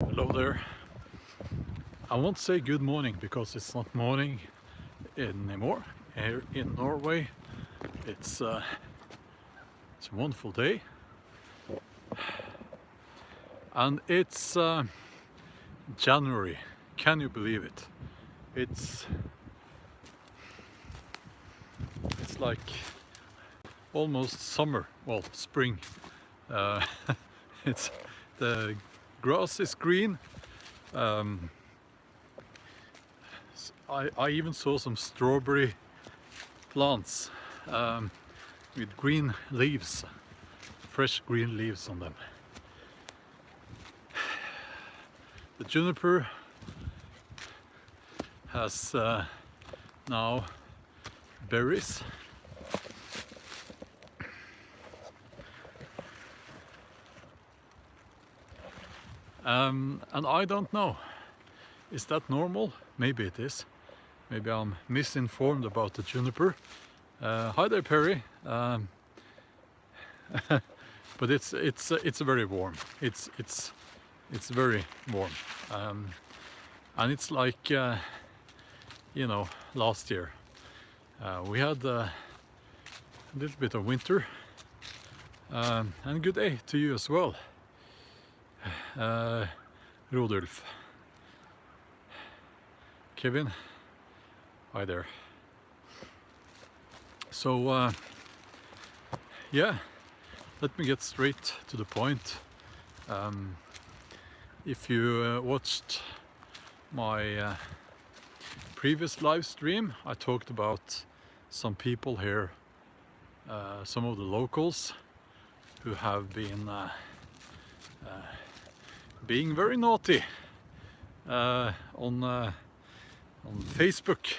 Hello there. I won't say good morning because it's not morning anymore. Here in Norway, it's a wonderful day, and it's January. Can you believe it? It's like almost summer. Well, spring. Uh, it's the grass is green. I even saw some strawberry plants with green leaves, fresh green leaves on them. The juniper has now berries. And I don't know, is that normal? Maybe it is. Maybe I'm misinformed about the juniper. Hi there, Perry. But it's very warm. It's very warm, and it's like you know, last year we had a little bit of winter. And good day to you as well, Rødelink. Kevin, hi there. So yeah, let me get straight to the point. If you watched my previous live stream, I talked about some people here, some of the locals who have been being very naughty on Facebook,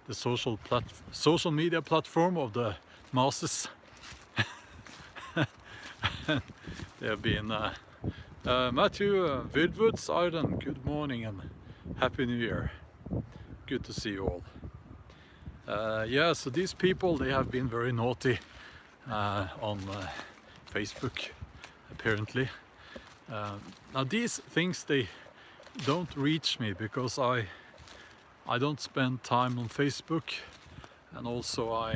the social media platform of the masses. They have been Matthew Vidwoods Island, good morning and Happy New Year. Good to see you all. Yeah, so these people, they have been very naughty on Facebook, apparently. Now these things, they don't reach me because I don't spend time on Facebook, and also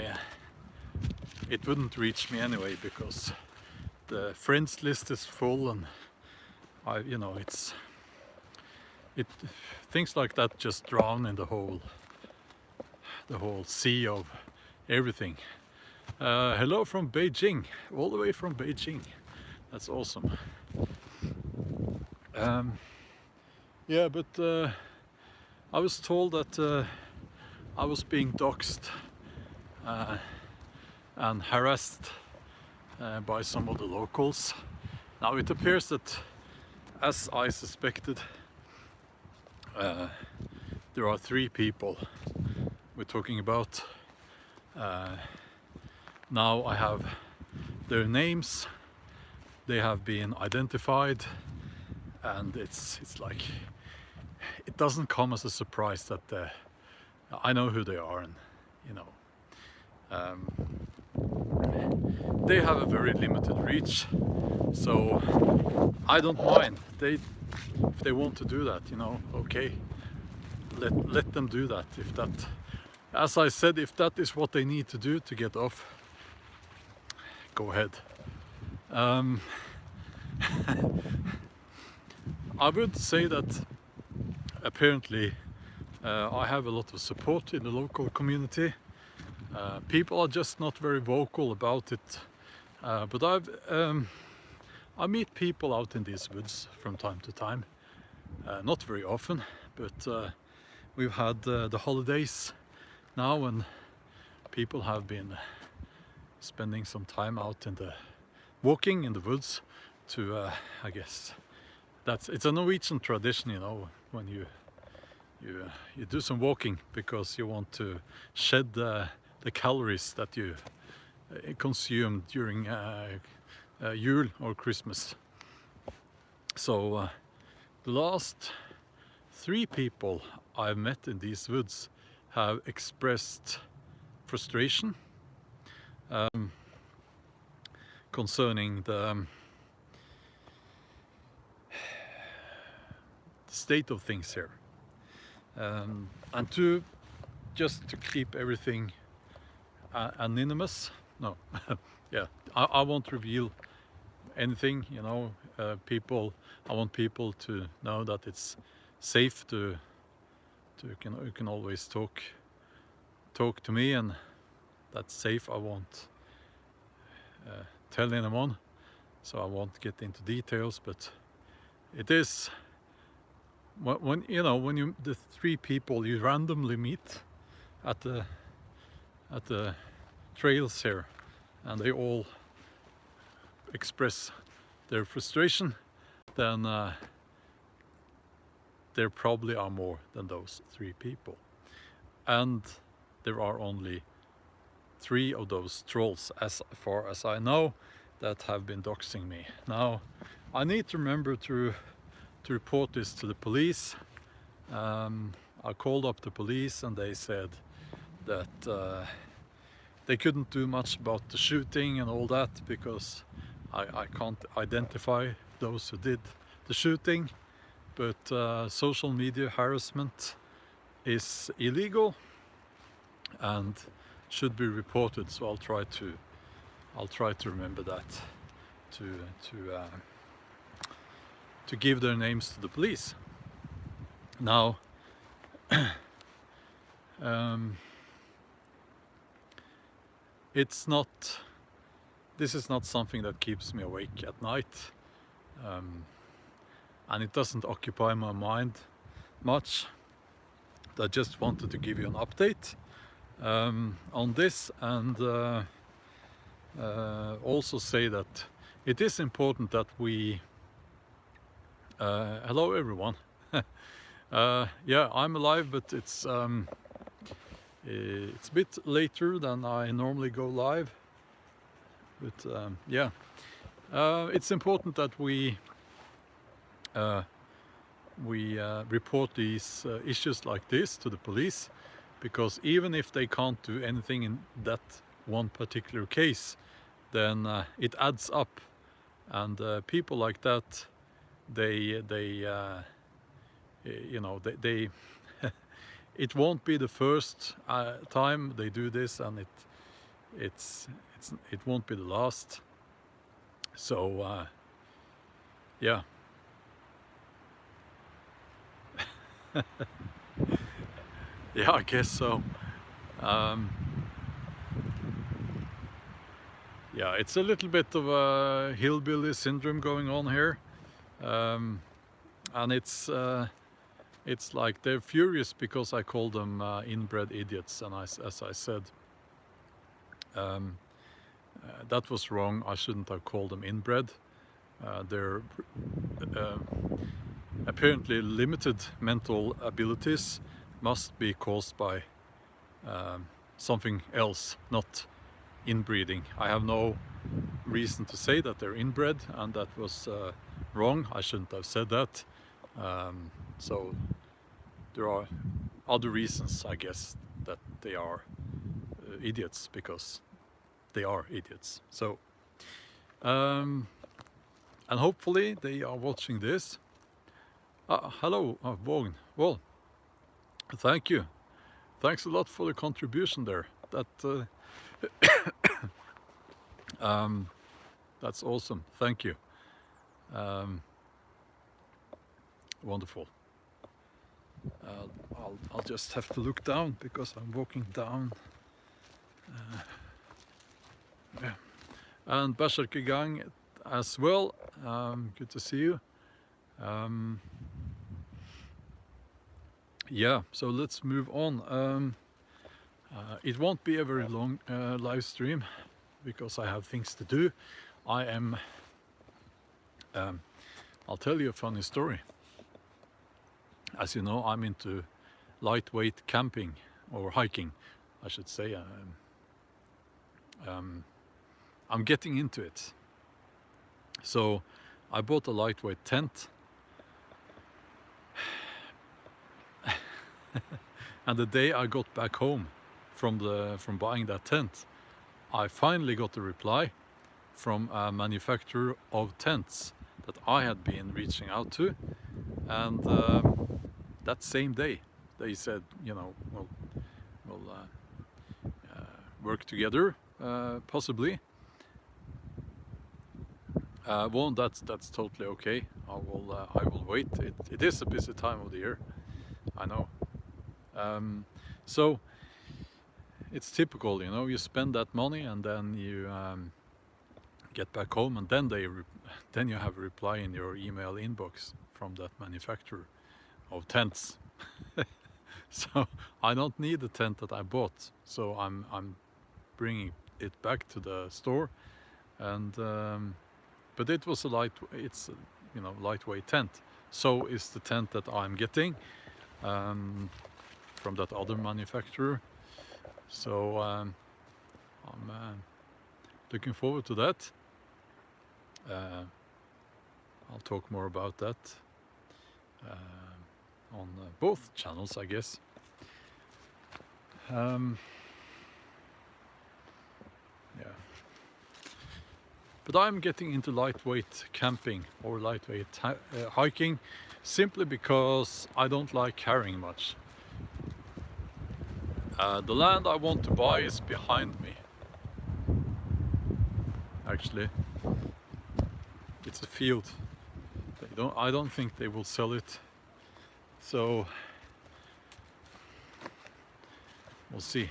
it wouldn't reach me anyway because the friends list is full, and you know, things like that just drown in the whole sea of everything. Hello from Beijing, all the way from Beijing. That's awesome. Yeah, but I was told that I was being doxed and harassed by some of the locals. Now it appears that, as I suspected, there are 3 people we're talking about. Now I have their names, they have been identified, and it's like, it doesn't come as a surprise that I know who they are, and you know, they have a very limited reach, so I don't mind. If they want to do that, you know, okay, let them do that. If that, as I said, if that is what they need to do to get off, go ahead. I would say that apparently I have a lot of support in the local community. People are just not very vocal about it, but I meet people out in these woods from time to time, not very often, but we've had the holidays now, and people have been spending some time out in the walking in the woods to I guess it's a Norwegian tradition, you know, when you do some walking because you want to shed the calories that you consume during Yule or Christmas. So the last 3 people I've met in these woods have expressed frustration concerning state of things here, and just to keep everything anonymous. No, yeah, I won't reveal anything. You know, I want people to know that it's safe to you can always talk to me, and that's safe. I won't tell anyone, so I won't get into details. But it is when you know, when you the three people you randomly meet at the trails here, and they all express their frustration, then there probably are more than those three people, and there are only 3 of those trolls, as far as I know, that have been doxing me. Now, I need to remember to report this to the police. I called up the police, and they said that they couldn't do much about the shooting and all that, because I can't identify those who did the shooting. But social media harassment is illegal and should be reported, so I'll try to remember that, to give their names to the police. Now, this is not something that keeps me awake at night, and it doesn't occupy my mind much. I just wanted to give you an update on this, and also say that it is important that we hello everyone. Yeah, I'm alive, but it's a bit later than I normally go live, but yeah, it's important that we report these issues like this to the police, because even if they can't do anything in that one particular case, then it adds up, and people like that, they you know, they it won't be the first time they do this, and it won't be the last. So yeah. Yeah, I guess so. Yeah, it's a little bit of a hillbilly syndrome going on here, and it's like they're furious because I call them inbred idiots, and as I said, that was wrong. I shouldn't have called them inbred. They're apparently limited mental abilities must be caused by something else, not inbreeding. I have no reason to say that they're inbred, and that was wrong. I shouldn't have said that. So there are other reasons, I guess, that they are idiots, because they are idiots. So and hopefully they are watching this. Hello, Vogn. Well, thank you. Thanks a lot for the contribution there. That that's awesome. Thank you. Wonderful. I'll just have to look down because I'm walking down. Yeah. And Berserker Gang as well. Good to see you. Yeah, so let's move on. It won't be a very long live stream because I have things to do. I am I'll tell you a funny story. As you know, I'm into lightweight camping, or hiking, I should say. I'm getting into it. So I bought a lightweight tent. And the day I got back home from buying that tent, I finally got a reply from a manufacturer of tents that I had been reaching out to, and that same day they said, you know, we'll work together, possibly. Well, that's totally okay. I will wait. It is a busy time of the year, I know. So it's typical, you know, you spend that money and then you get back home, and then then you have a reply in your email inbox from that manufacturer of tents. So I don't need the tent that I bought, so I'm bringing it back to the store, and but it was it's you know, lightweight tent. So is the tent that I'm getting from that other manufacturer. So I'm looking forward to that. I'll talk more about that on both channels, I guess. Yeah. But I'm getting into lightweight camping or lightweight hiking simply because I don't like carrying much. The land I want to buy is behind me. Actually, it's a field. I don't think they will sell it. So we'll see.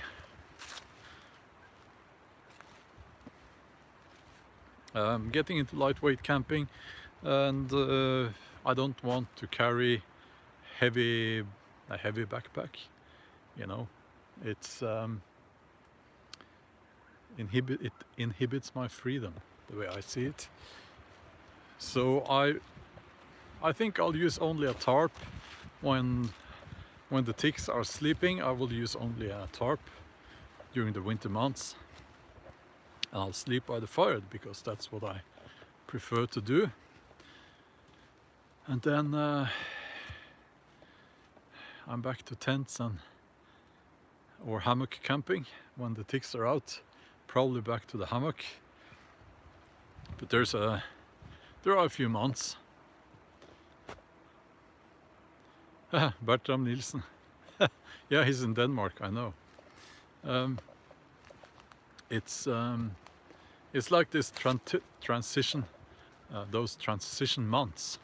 Getting into lightweight camping, and I don't want to carry a heavy backpack. You know, it inhibits my freedom, the way I see it. So I think I'll use only a tarp when the ticks are sleeping. I will use only a tarp during the winter months. And I'll sleep by the fire because that's what I prefer to do. And then I'm back to tents or hammock camping when the ticks are out. Probably back to the hammock. But there are a few months. Bertram Nielsen. Yeah, he's in Denmark, I know. It's like this transition, those transition months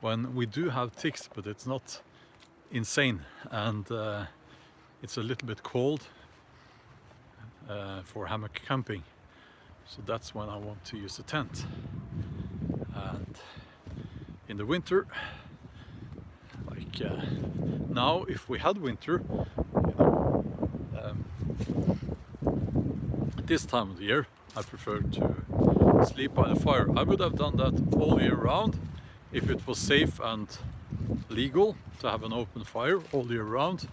when we do have ticks, but it's not insane, and it's a little bit cold for hammock camping. So that's when I want to use a tent. And in the winter, like now, if we had winter, you know, at this time of the year, I prefer to sleep by the fire. I would have done that all year round if it was safe and legal to have an open fire all year round,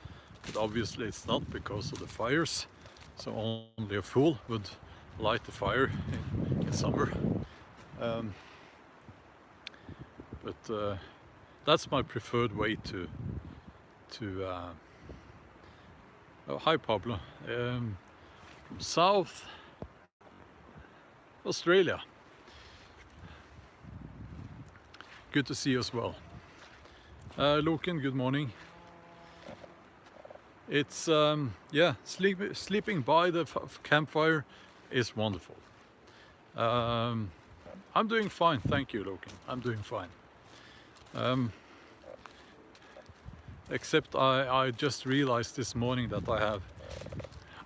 but obviously it's not because of the fires. So only a fool would light the fire in summer. But that's my preferred way to oh, hi Pablo, from South Australia. Good to see you as well. Loken, good morning. It's yeah, sleeping by the campfire is wonderful. I'm doing fine, thank you, Loken. I'm doing fine. Except I just realized this morning that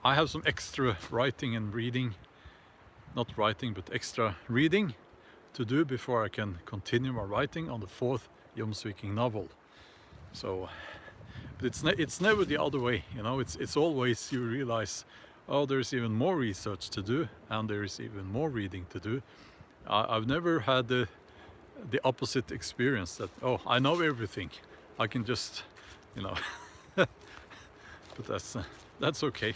I have some extra writing and reading, not writing, but extra reading to do before I can continue my writing on the 4th Jomsviking novel. So, but it's never the other way, you know. It's always, you realize, oh, there's even more research to do, and there's even more reading to do. I've never had the opposite experience that, oh, I know everything, I can just, you know. But that's okay.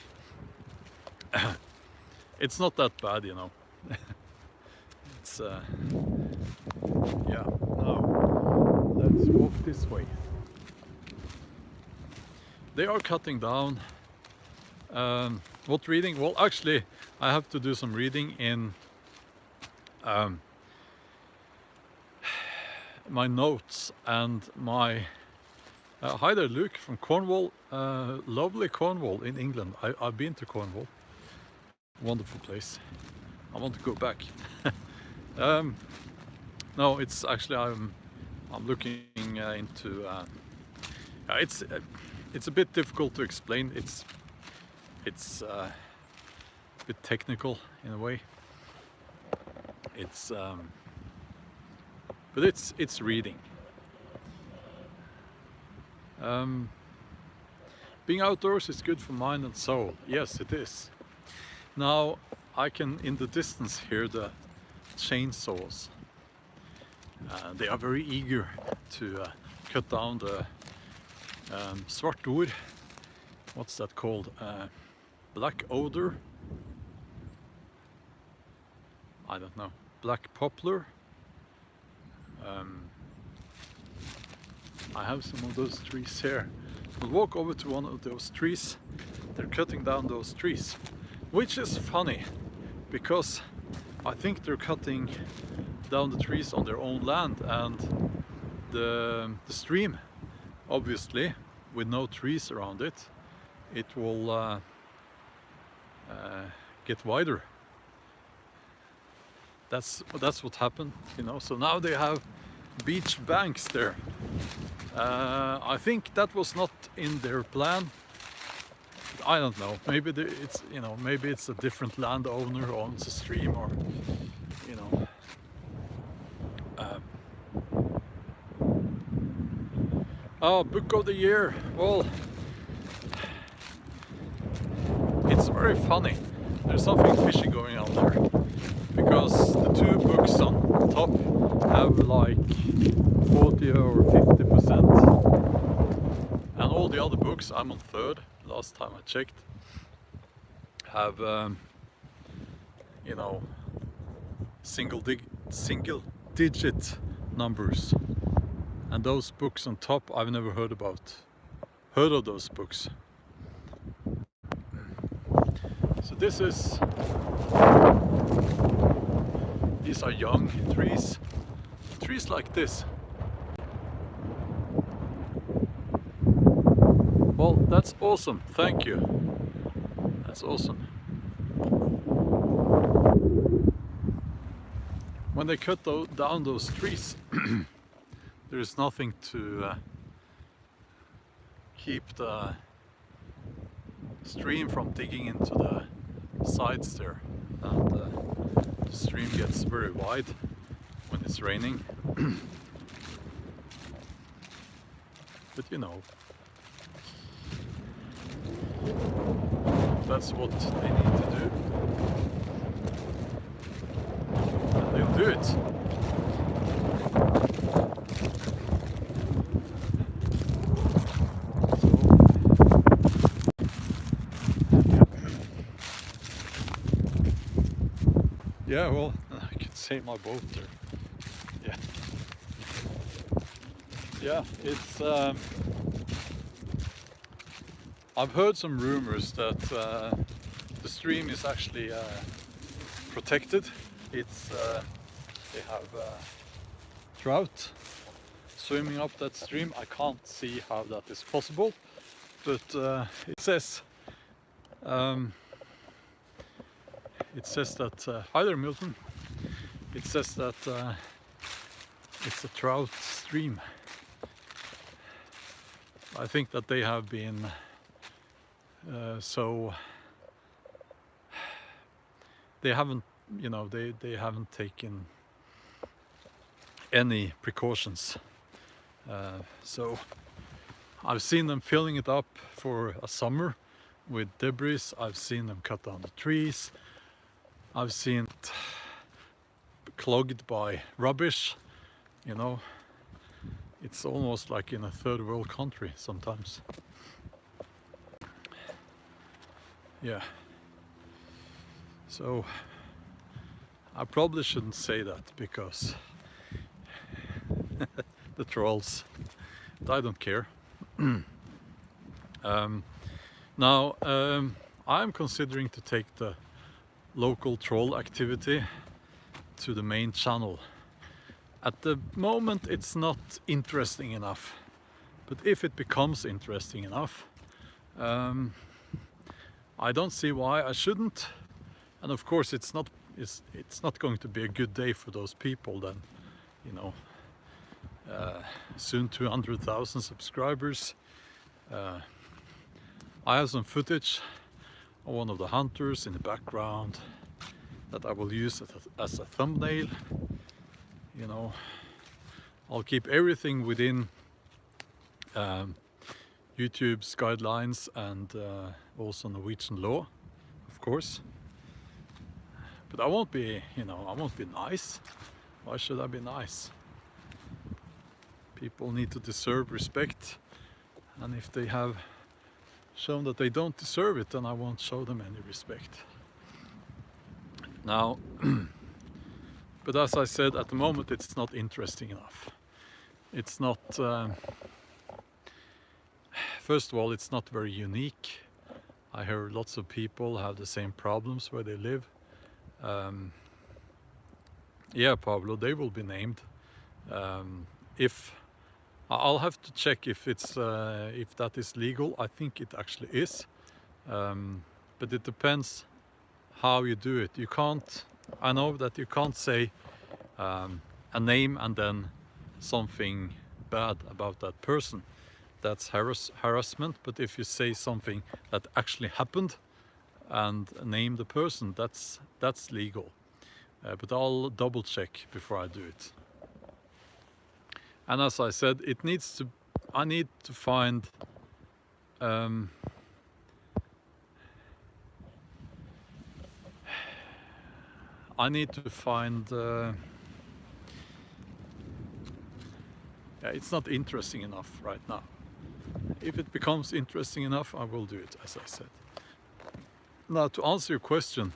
It's not that bad, you know. It's yeah. Now let's walk this way. They are cutting down. What reading? Well, actually, I have to do some reading in my notes and my hi there, Luke from Cornwall, lovely Cornwall in England. I've been to Cornwall, wonderful place. I want to go back. No, it's actually I'm looking into. It's a bit difficult to explain. It's a bit technical in a way. It's but it's reading. Being outdoors is good for mind and soul. Yes, it is. Now I can in the distance hear the chainsaws. They are very eager to cut down the svart wood. What's that called? Black odor? I don't know. Black poplar. I have some of those trees here. We'll walk over to one of those trees. They're cutting down those trees, which is funny because I think they're cutting down the trees on their own land, and the stream, obviously, with no trees around it, it will get wider. That's what happened, you know. So now they have beach banks there. I think that was not in their plan. I don't know. Maybe it's, you know, maybe it's a different landowner who owns a stream, or you know. Oh, book of the year. Well, it's very funny. There's something fishy going on there, because the two books on top have like 40 or 50%, and all the other books, I'm on third, last time I checked, have you know, single digit numbers. And those books on top, I've never heard of those books. So these are young trees like this. Well, that's awesome, thank you. That's awesome. When they cut down those trees, there's nothing to keep the stream from digging into the sides there, and the stream gets very wide when it's raining. But you know, that's what they need to do, and they'll do it. Yeah, well, I can sail my boat there. Yeah. Yeah, it's I've heard some rumors that the stream is actually protected. It's they have trout swimming up that stream. I can't see how that is possible, but it says that hi there, Milton. It says that it's a trout stream. I think that they have been so they haven't, you know, they haven't taken any precautions. So I've seen them filling it up for a summer with debris. I've seen them cut down the trees. I've seen it clogged by rubbish, you know. It's almost like in a third world country sometimes. Yeah. So I probably shouldn't say that, because the trolls, I don't care. Now I'm considering to take the local troll activity to the main channel, At the moment it's not interesting enough, but if it becomes interesting enough, I don't see why I shouldn't. And of course it's not going to be a good day for those people then, you know. Soon 200,000 subscribers. I have some footage of one of the hunters in the background that I will use as a thumbnail. You know, I'll keep everything within YouTube's guidelines and also Norwegian law, of course. But I won't be, you know, I won't be nice. Why should I be nice? People need to deserve respect, and if they have shown that they don't deserve it, then I won't show them any respect. Now, but as I said, at the moment it's not interesting enough. It's not, first of all, it's not very unique. I hear lots of people have the same problems where they live. Yeah, Pablo, they will be named. If I'll have to check if it's if that is legal. I think it actually is, but it depends how you do it. You can't. I know that you can't say a name and then something bad about that person. That's harassment. But if you say something that actually happened and name the person, that's legal. But I'll double check before I do it. And as I said, it needs to. I need to find. I need to find. Yeah, it's not interesting enough right now. If it becomes interesting enough, I will do it, as I said. Now, to answer your question,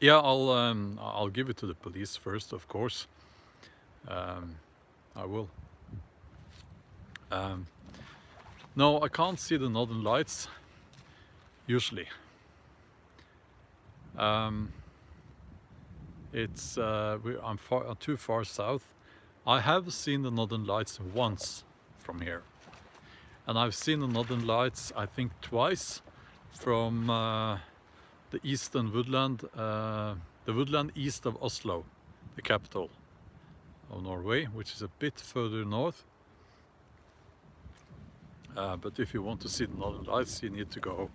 yeah, I'll give it to the police first, of course. I will. No, I can't see the northern lights usually. It's I'm too far south. I have seen the northern lights once from here, and I've seen the northern lights I think twice from the eastern woodland, the woodland east of Oslo, the capital of Norway, which is a bit further north. But if you want to see the northern lights, you need to go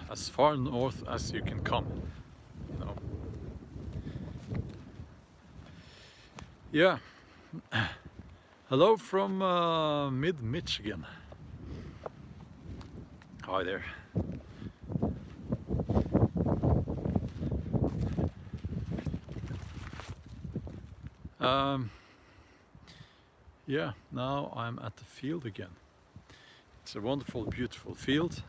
as far north as you can come, you know. Yeah. Hello from mid-Michigan. Hi there. Yeah, now I'm at the field again. It's a wonderful, beautiful field.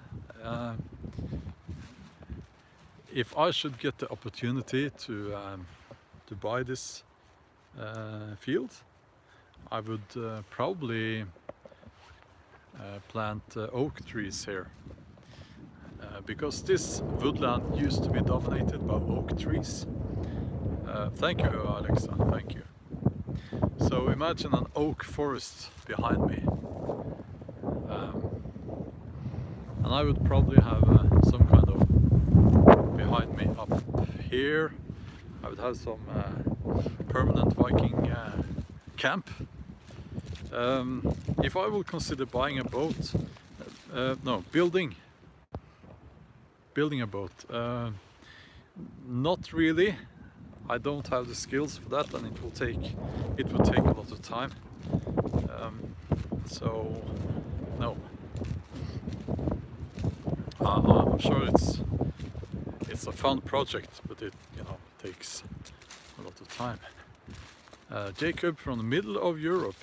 If I should get the opportunity to buy this field, I would probably plant oak trees here, because this woodland used to be dominated by oak trees. Thank you, Alexa, thank you. So imagine an oak forest behind me, and I would probably have some kind of behind me up here. I would have some permanent Viking camp. If I will consider buying a boat, no, building a boat, not really. I don't have the skills for that, and it will take a lot of time. So no, I'm sure it's a fun project, but it takes a lot of time. Jacob from the middle of Europe.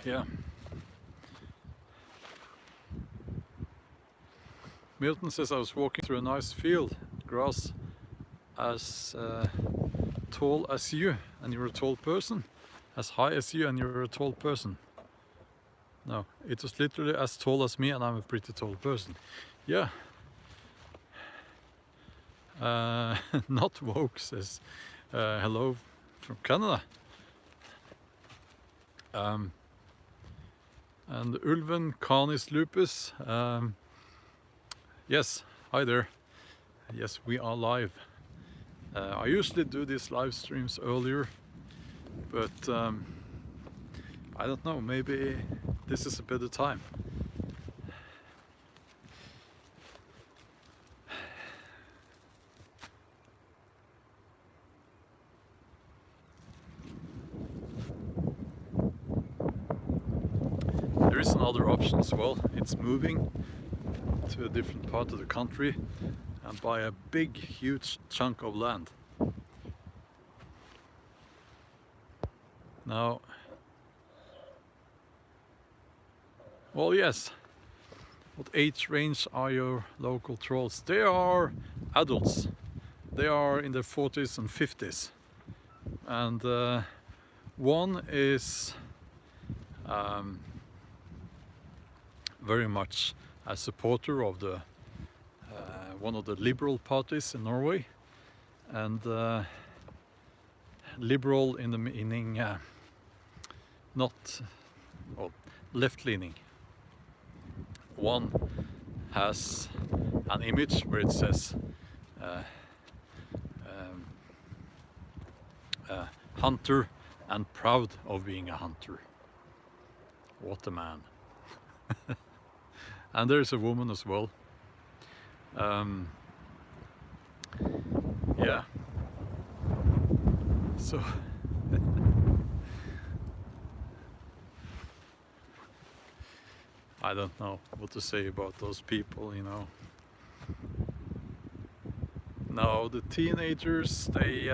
Yeah. Milton says I was walking through a nice field, grass as tall as you, and you're a tall person, as high as you, and you're a tall person. No, it was literally as tall as me, and I'm a pretty tall person. Yeah. Not woke says hello from Canada. And Ulven Canis Lupus, yes, hi there. Yes, we are live. I usually do these live streams earlier, but I don't know, maybe this is a better time. There is another option as well. It's moving to a different part of the country and buy a big, huge chunk of land. Now, well, yes. What age range are your local trolls? They are adults. They are in their 40s and 50s. And one is very much a supporter of the one of the liberal parties in Norway, and liberal in the meaning not well, left-leaning. One has an image where it says hunter and proud of being a hunter. What a man. And there's a woman as well. Yeah. So I don't know what to say about those people, you know. No, the teenagers, they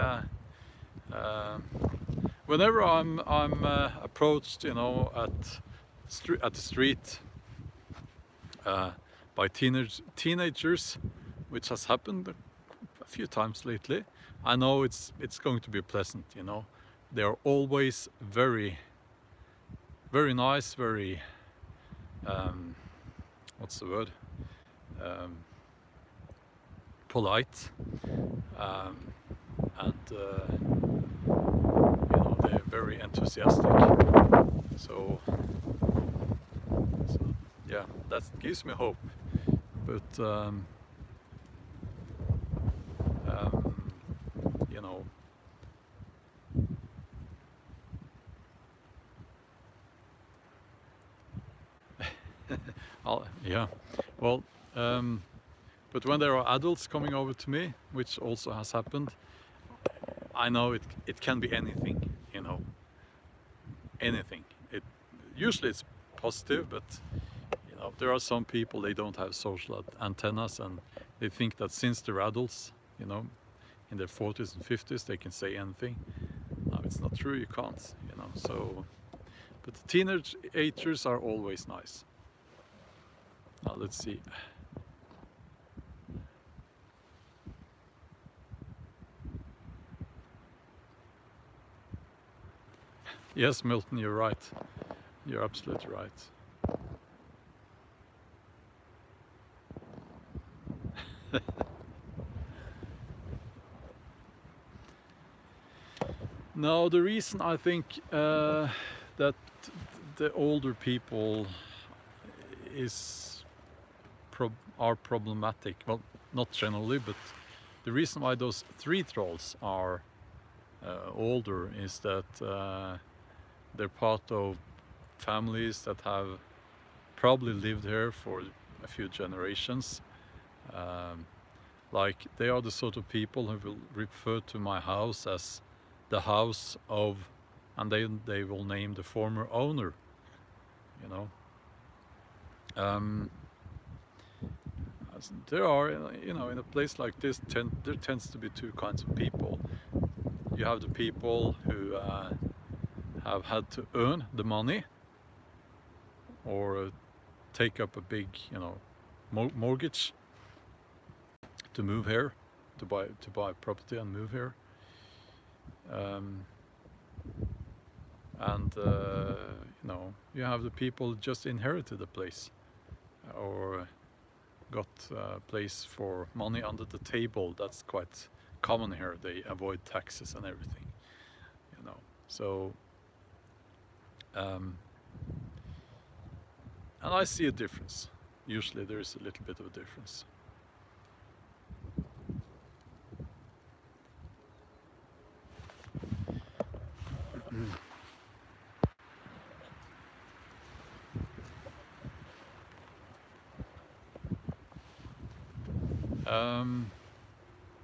whenever I'm approached, you know, at the street by teenagers, which has happened a few times lately, I know it's going to be pleasant, you know. They are always very, very nice, very what's the word? Polite, and you know, they're very enthusiastic. So yeah, that gives me hope. But you know, yeah, well, but when there are adults coming over to me, which also has happened, I know it can be anything, you know, anything. Usually it's positive, but you know, there are some people, they don't have social antennas, and they think that since they're adults, you know, in their 40s and 50s, they can say anything. No, it's not true, you can't, you know. So, but the teenagers are always nice. Now let's see. Yes, Milton, you're right. You're absolutely right. No, the reason I think that the older people are problematic, well, not generally, but the reason why those 3 trolls are older is that they're part of families that have probably lived here for a few generations. Like, they are the sort of people who will refer to my house as the house of, and they will name the former owner, you know. There are, you know, in a place like this, there tends to be 2 kinds of people. You have the people who have had to earn the money, or take up a big, you know, mortgage to move here, to buy property and move here. And you know, you have the people who just inherited the place, or got a place for money under the table. That's quite common here. They avoid taxes and everything, you know. So, and I see a difference. Usually there is a little bit of a difference.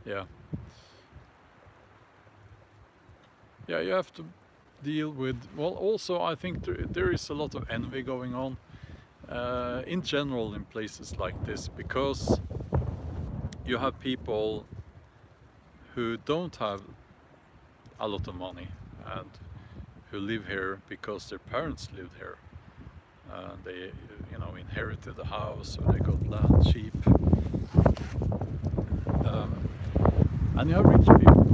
Yeah. Yeah, you have to deal with, well, also I think there is a lot of envy going on in general in places like this, because you have people who don't have a lot of money and who live here because their parents lived here. They, you know, inherited the house, or they got land cheap. And you have rich people.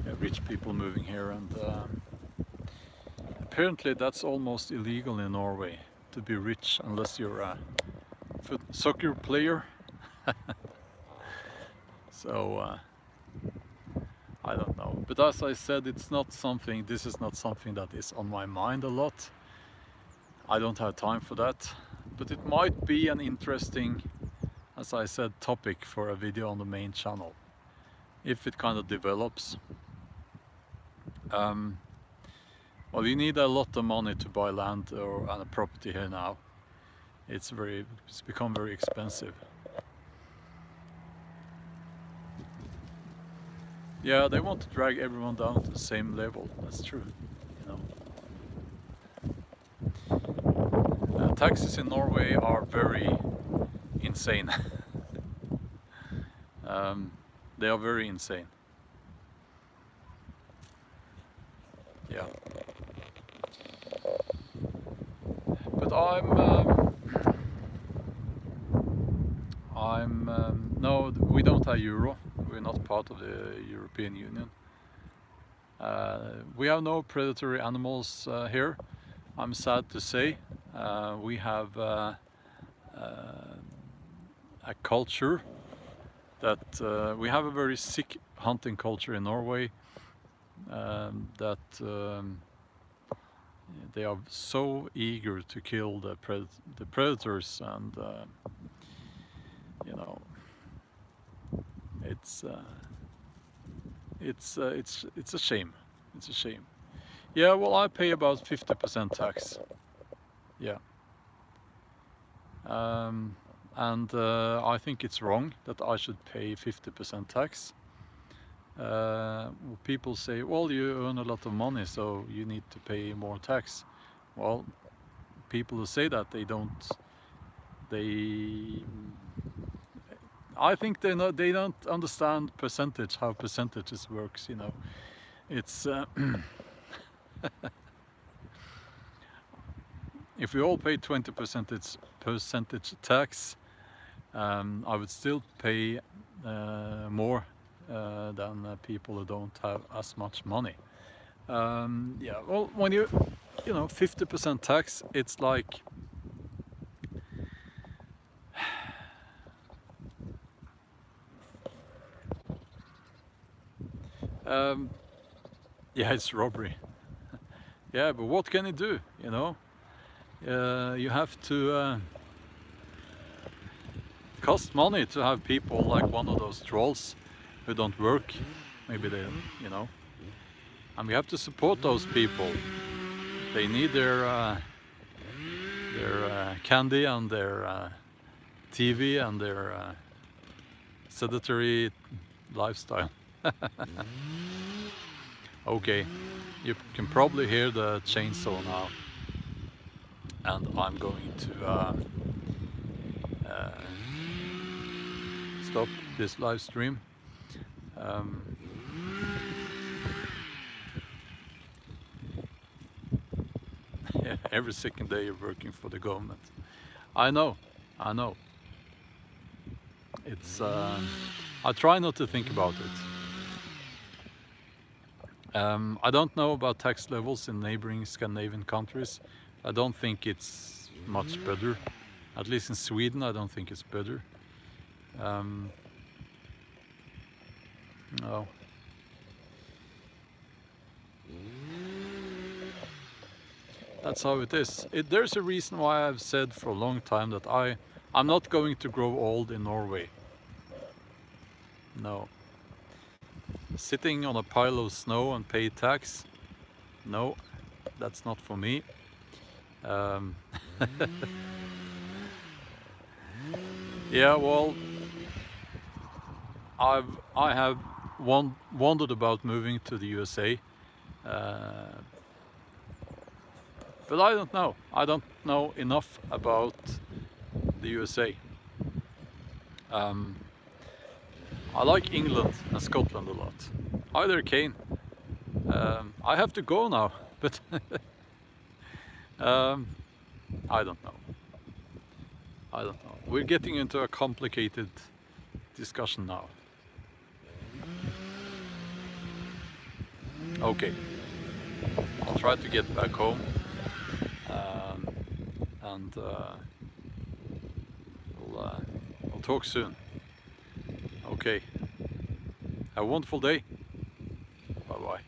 Yeah, rich people moving here, and apparently that's almost illegal in Norway to be rich unless you're a soccer player. So I don't know, but as I said, it's not something, this is not something that is on my mind a lot. I don't have time for that, but it might be an interesting, as I said, topic for a video on the main channel if it kind of develops. Well, you need a lot of money to buy land or a property here now. It's become very expensive. Yeah, they want to drag everyone down to the same level. That's true, you know. Taxes in Norway are very insane. They are very insane. Yeah. But no, we don't have euro. We're not part of the European Union. We have no predatory animals here. I'm sad to say. We have a culture that we have a very sick hunting culture in Norway. That they are so eager to kill the predators, and you know, it's a shame. It's a shame. Yeah, well, I pay about 50% tax. Yeah. And I think it's wrong that I should pay 50% tax. People say, well, you earn a lot of money, so you need to pay more tax. Well, people who say that, I think they don't understand how percentages works, you know. It's if we all pay 20% percentage tax, I would still pay more than people who don't have as much money. Yeah, well, when you know, 50% tax, it's like yeah, it's robbery. Yeah, but what can you do, you know? You have to cost money to have people like one of those trolls who don't work. Maybe they, you know. And we have to support those people. They need their candy and their TV and their sedentary lifestyle. Okay, you can probably hear the chainsaw now, and I'm going to stop this live stream. Every second day you're working for the government. I know. It's I try not to think about it. I don't know about tax levels in neighboring Scandinavian countries. I don't think it's much better. At least in Sweden, I don't think it's better. No. That's how it is. There's a reason why I've said for a long time that I'm not going to grow old in Norway. No. Sitting on a pile of snow and pay tax? No, that's not for me. Yeah, well, I have wondered about moving to the USA, but I don't know. I don't know enough about the USA. I like England and Scotland a lot. Hi there, Kane. I have to go now, but I don't know. I don't know. We're getting into a complicated discussion now. Okay, I'll try to get back home, and we'll talk soon. Okay, have a wonderful day. Bye bye.